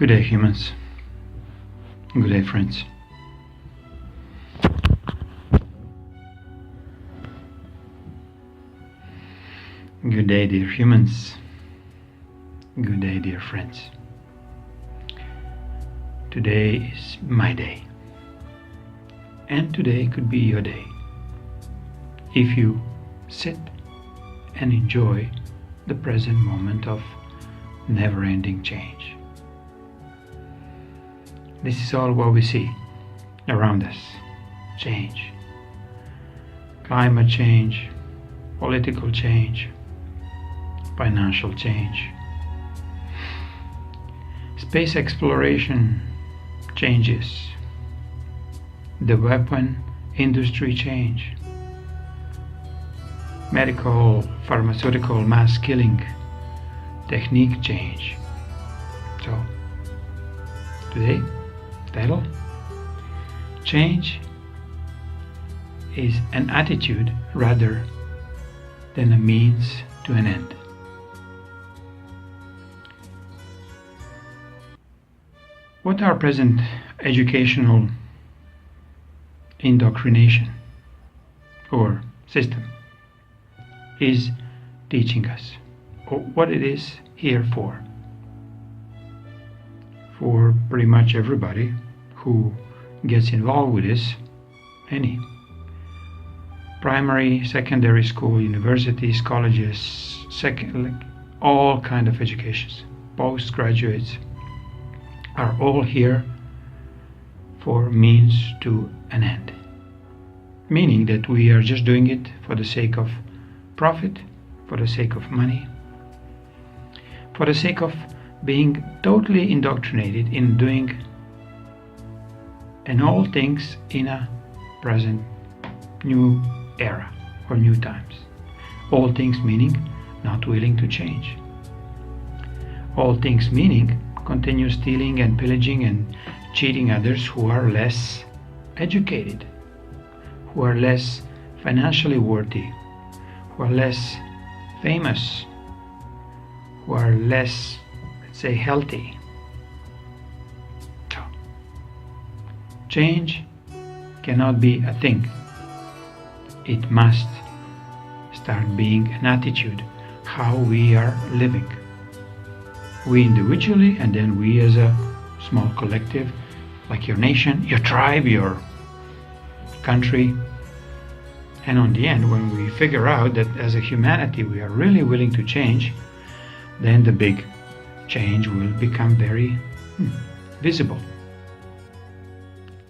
Good day, humans. Good day, friends. Good day, dear humans. Good day, dear friends. Today is my day. And today could be your day. If you sit and enjoy the present moment of never-ending change. This is all what we see around us. Change. Climate change, political change, financial change. Space exploration changes. The weapon industry change. Medical, pharmaceutical, mass killing technique change. So, today, title, change is an attitude rather than a means to an end. What our present educational indoctrination or system is teaching us, or what it is here for pretty much everybody who gets involved with this, any primary, secondary school, universities, colleges, all kind of educations, postgraduates, are all here for means to an end. Meaning that we are just doing it for the sake of profit, for the sake of money, for the sake of being totally indoctrinated in doing and all things in a present new era or new times. All things meaning not willing to change. All things meaning continue stealing and pillaging and cheating others who are less educated, who are less financially worthy, who are less famous, who are less, let's say, healthy. So, change cannot be a thing. It must start being an attitude, how we are living. We individually, and then we as a small collective, like your nation, your tribe, your country. And on the end, when we figure out that as a humanity we are really willing to change, then the big change will become very visible.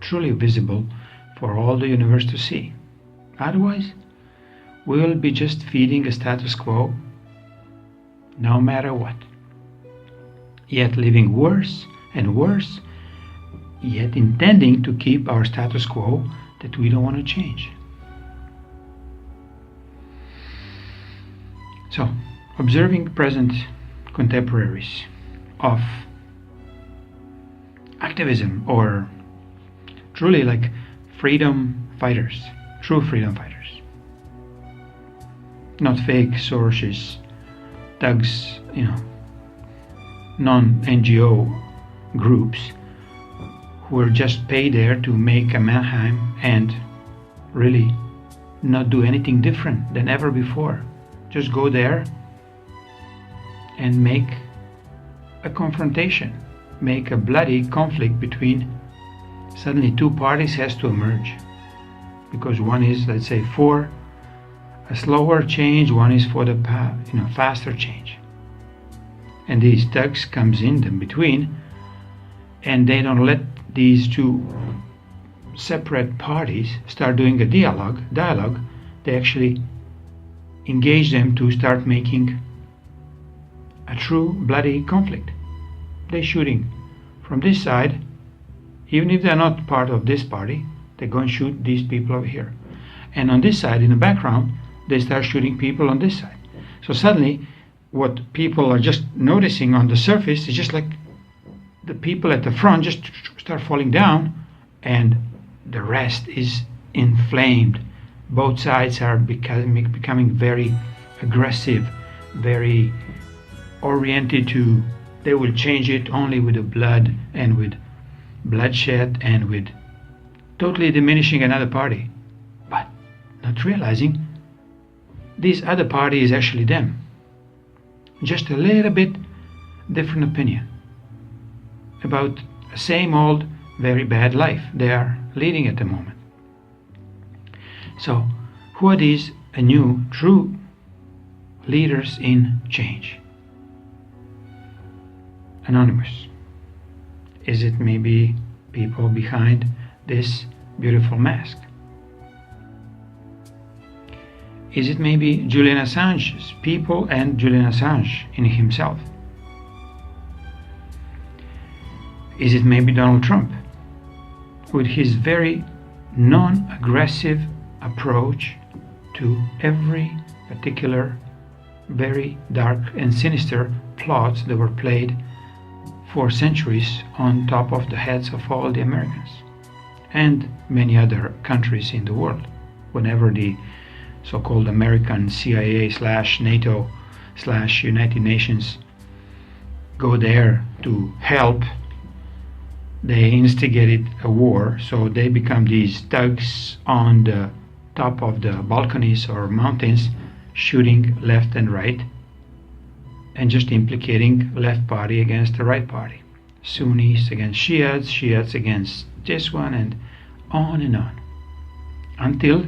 Truly visible for all the universe to see. Otherwise, we will be just feeding a status quo no matter what. Yet living worse and worse, yet intending to keep our status quo that we don't want to change. So, observing present contemporaries of activism, or truly like freedom fighters, true freedom fighters, not fake Soros's thugs, non-NGO groups who are just paid there to make a mayhem and really not do anything different than ever before. Just go there and make a confrontation, make a bloody conflict between, suddenly two parties has to emerge. Because one is, let's say, for a slower change, one is for the faster change. And these thugs comes in between, and they don't let these two separate parties start doing a dialogue. They actually engage them to start making a true bloody conflict. They're shooting from this side, even if they're not part of this party, they go and shoot these people over here. And on this side, in the background, they start shooting people on this side. So suddenly, what people are just noticing on the surface is just like the people at the front just start falling down, and the rest is inflamed. Both sides are becoming very aggressive, very oriented to they will change it only with the blood and with bloodshed and with totally diminishing another party, but not realizing this other party is actually them. Just a little bit different opinion about the same old, very bad life they are leading at the moment. So, who are these new, true leaders in change? Anonymous. Is it maybe people behind this beautiful mask? Is it maybe Julian Assange's people and Julian Assange in himself? Is it maybe Donald Trump with his very non-aggressive approach to every particular very dark and sinister plots that were played for centuries on top of the heads of all the Americans and many other countries in the world? Whenever the so-called American CIA/NATO/United Nations go there to help, they instigated a war, so they become these thugs on the top of the balconies or mountains, shooting left and right, and just implicating left party against the right party, Sunnis against Shiites, Shiites against this one, and on, until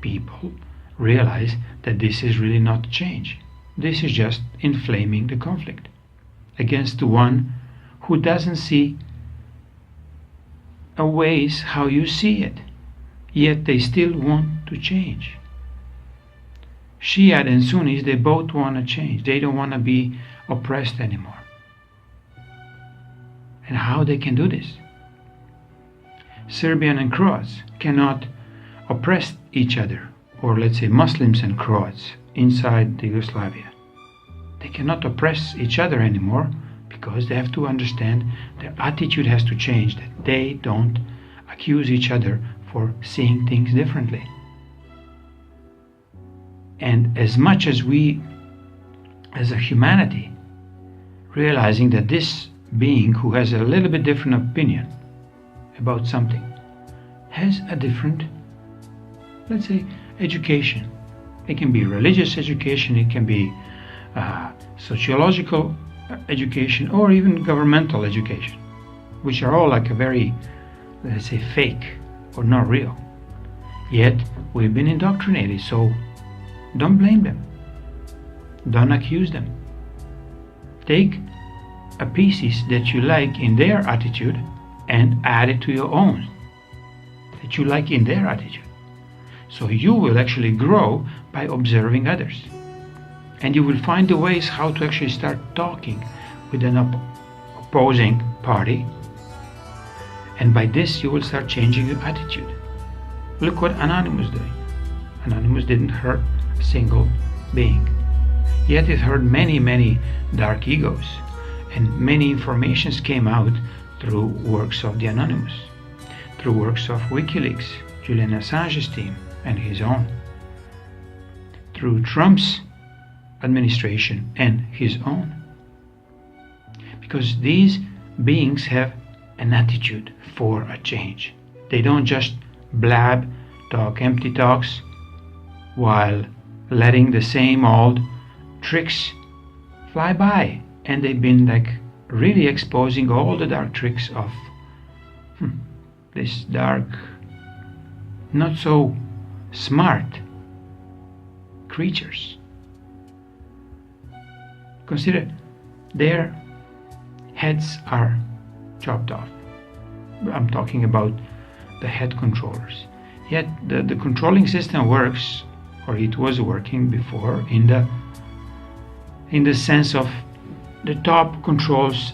people realize that this is really not change. This is just inflaming the conflict against the one who doesn't see a ways how you see it, yet they still want to change. Shiite and Sunnis, they both want to change. They don't want to be oppressed anymore. And how they can do this? Serbian and Croats cannot oppress each other, or let's say Muslims and Croats inside the Yugoslavia. They cannot oppress each other anymore because they have to understand their attitude has to change, that they don't accuse each other for seeing things differently. And as much as we, as a humanity, realizing that this being who has a little bit different opinion about something has a different, let's say, education. It can be religious education, it can be sociological education, or even governmental education, which are all like a very, let's say, fake or not real. Yet we've been indoctrinated, so don't blame them. Don't accuse them. Take a pieces that you like in their attitude and add it to your own that you like in their attitude. So you will actually grow by observing others. And you will find the ways how to actually start talking with an opposing party. And by this you will start changing your attitude. Look what Anonymous did. Anonymous didn't hurt a single being. Yet it hurt many, many dark egos. And many informations came out through works of the Anonymous, through works of WikiLeaks, Julian Assange's team, and his own, through Trump's administration and his own. Because these beings have an attitude for a change. They don't just blab, talk empty talks, while letting the same old tricks fly by. And they've been like really exposing all the dark tricks of this dark, not so smart creatures. Consider their heads are chopped off. I'm talking about the head controllers. Yet the controlling system works, or it was working before, in the sense of the top controls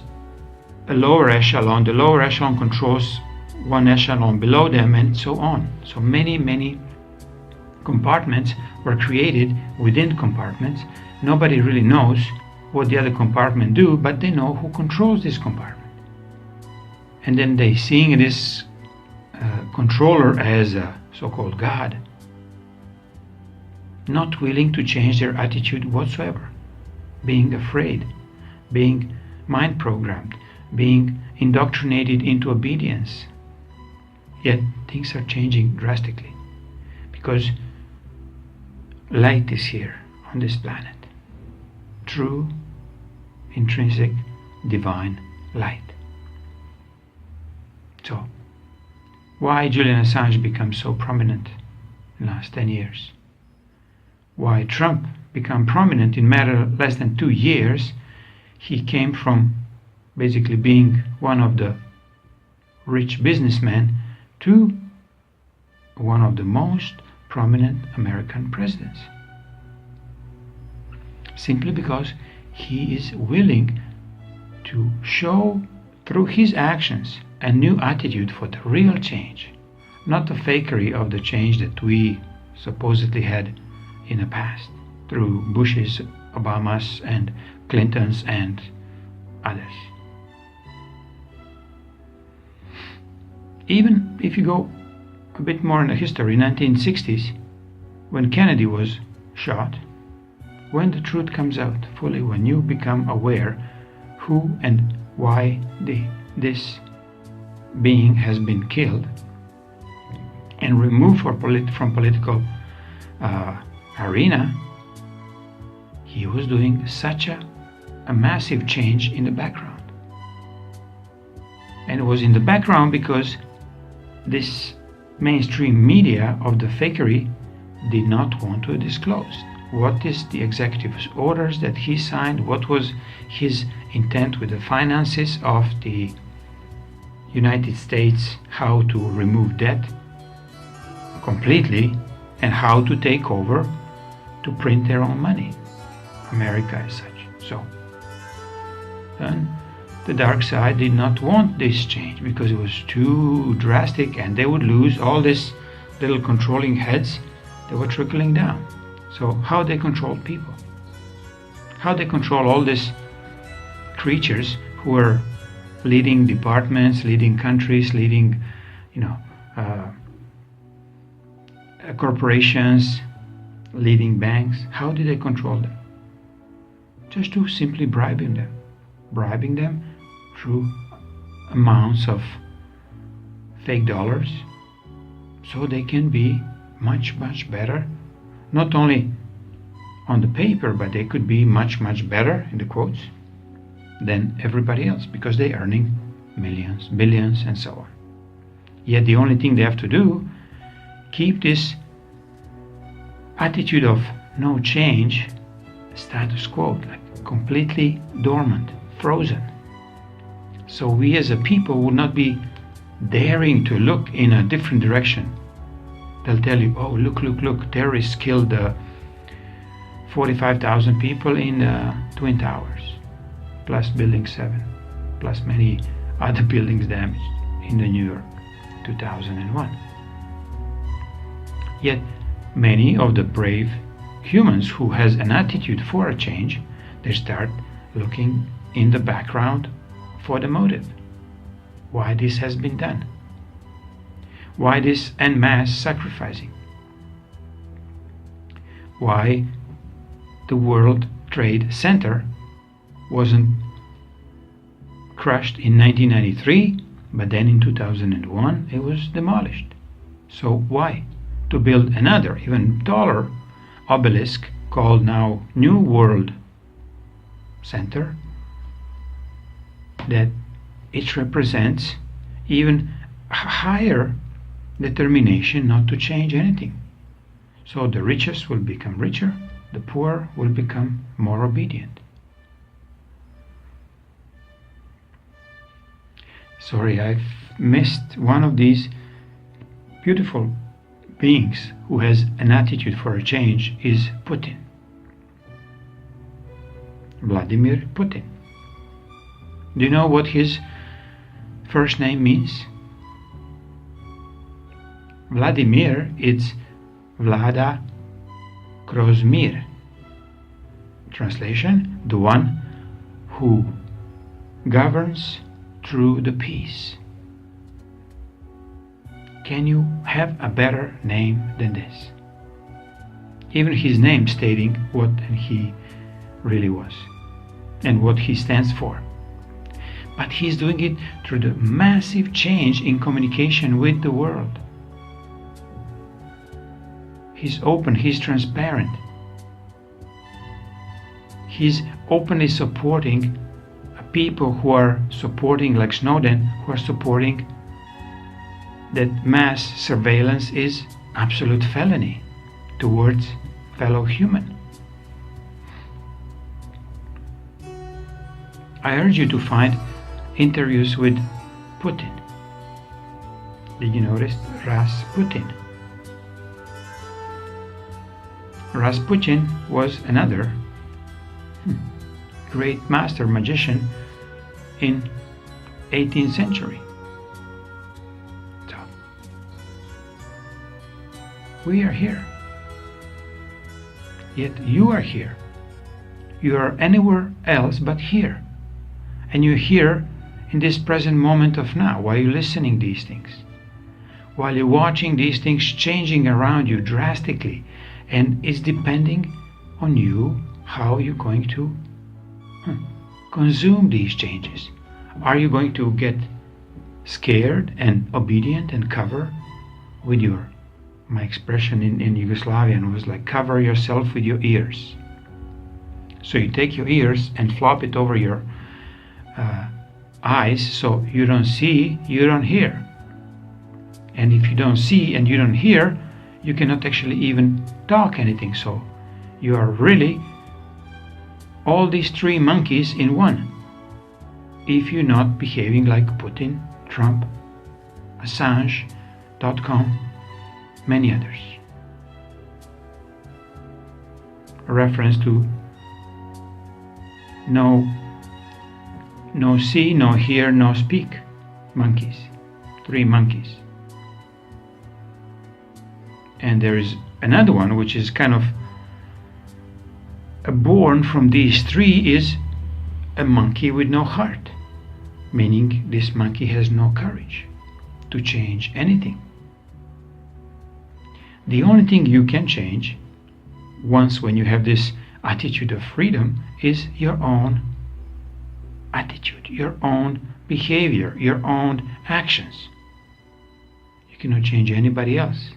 a lower echelon, the lower echelon controls one echelon below them, and so on. So many compartments were created within compartments. Nobody really knows what the other compartment do, but they know who controls this compartment. And then they seeing this controller as a so-called God, not willing to change their attitude whatsoever, being afraid, being mind programmed, being indoctrinated into obedience. Yet things are changing drastically because light is here on this planet. True, intrinsic, divine light. So, why Julian Assange became so prominent in the last 10 years? Why Trump became prominent in matter less than 2 years? He came from basically being one of the rich businessmen to one of the most prominent American presidents. Simply because he is willing to show through his actions a new attitude for the real change, not the fakery of the change that we supposedly had in the past through Bush's, Obama's, and Clinton's and others. Even if you go a bit more in the history, 1960s, when Kennedy was shot, when the truth comes out fully, when you become aware who and why this being has been killed and removed from political arena, he was doing such a massive change in the background. And it was in the background because this mainstream media of the fakery did not want to disclose what is the executive orders that he signed, what was his intent with the finances of the United States, how to remove debt completely, and how to take over to print their own money, America as such. So then the dark side did not want this change because it was too drastic, and they would lose all these little controlling heads that were trickling down. So how they control people, how they control all these creatures who are leading departments, leading countries, leading corporations, leading banks. How did they control them? Just to simply bribing them through amounts of fake dollars, so they can be much better, not only on the paper, but they could be much better, in the quotes, than everybody else, because they're earning millions, billions, and so on. Yet the only thing they have to do, keep this attitude of no change, status quo, like completely dormant, frozen. So we as a people will not be daring to look in a different direction. They'll tell you, oh, look, terrorists killed 45,000 people in Twin Towers, plus Building 7, plus many other buildings damaged in the New York 2001. Yet many of the brave humans who has an attitude for a change, they start looking in the background for the motive. Why this has been done? Why this en masse sacrificing? Why the World Trade Center wasn't crushed in 1993, but then in 2001 it was demolished? So why? To build another, even taller obelisk called now New World Center, that it represents even higher determination not to change anything. So the richest will become richer, the poor will become more obedient. Sorry, I've missed one of these beautiful beings who has an attitude for a change is Putin. Vladimir Putin. Do you know what his first name means? Vladimir, it's Vlada Krozmir. Translation, the one who governs through the peace. Can you have a better name than this? Even his name stating what he really was and what he stands for. But he's doing it through the massive change in communication with the world. He's open, he's transparent. He's openly supporting people who are supporting, like Snowden, who are supporting that mass surveillance is absolute felony towards fellow human. I urge you to find interviews with Putin. Did you notice Rasputin? Rasputin was another great master magician in 18th century. So we are here. Yet you are here. You are anywhere else but here. And you're here in this present moment of now, while you're listening to these things, while you're watching these things changing around you drastically. And it's depending on you how you're going to consume these changes. Are you going to get scared and obedient and cover with your, my expression in Yugoslavian was like, cover yourself with your ears. So you take your ears and flop it over your eyes, so you don't see, you don't hear. And if you don't see and you don't hear, you cannot actually even talk anything. So you are really all these three monkeys in one, if you're not behaving like Putin, Trump, Assange.com, many others. A reference to no see, no hear, no speak monkeys. Three monkeys. And there is another one which is kind of born from these three, is a monkey with no heart, meaning this monkey has no courage to change anything. The only thing you can change once when you have this attitude of freedom is your own attitude, your own behavior, your own actions. You cannot change anybody else.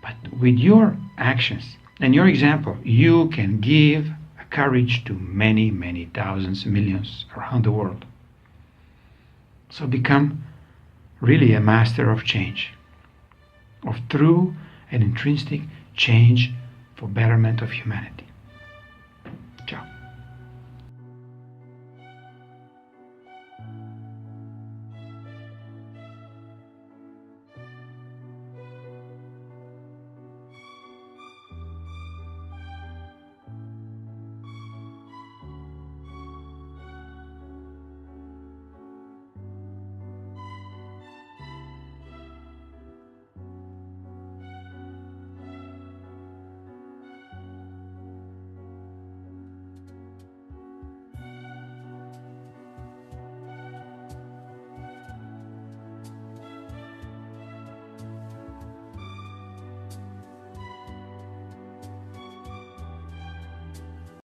But with your actions and your example, you can give a courage to many, many thousands, millions around the world. So become really a master of change, of true and intrinsic change for betterment of humanity.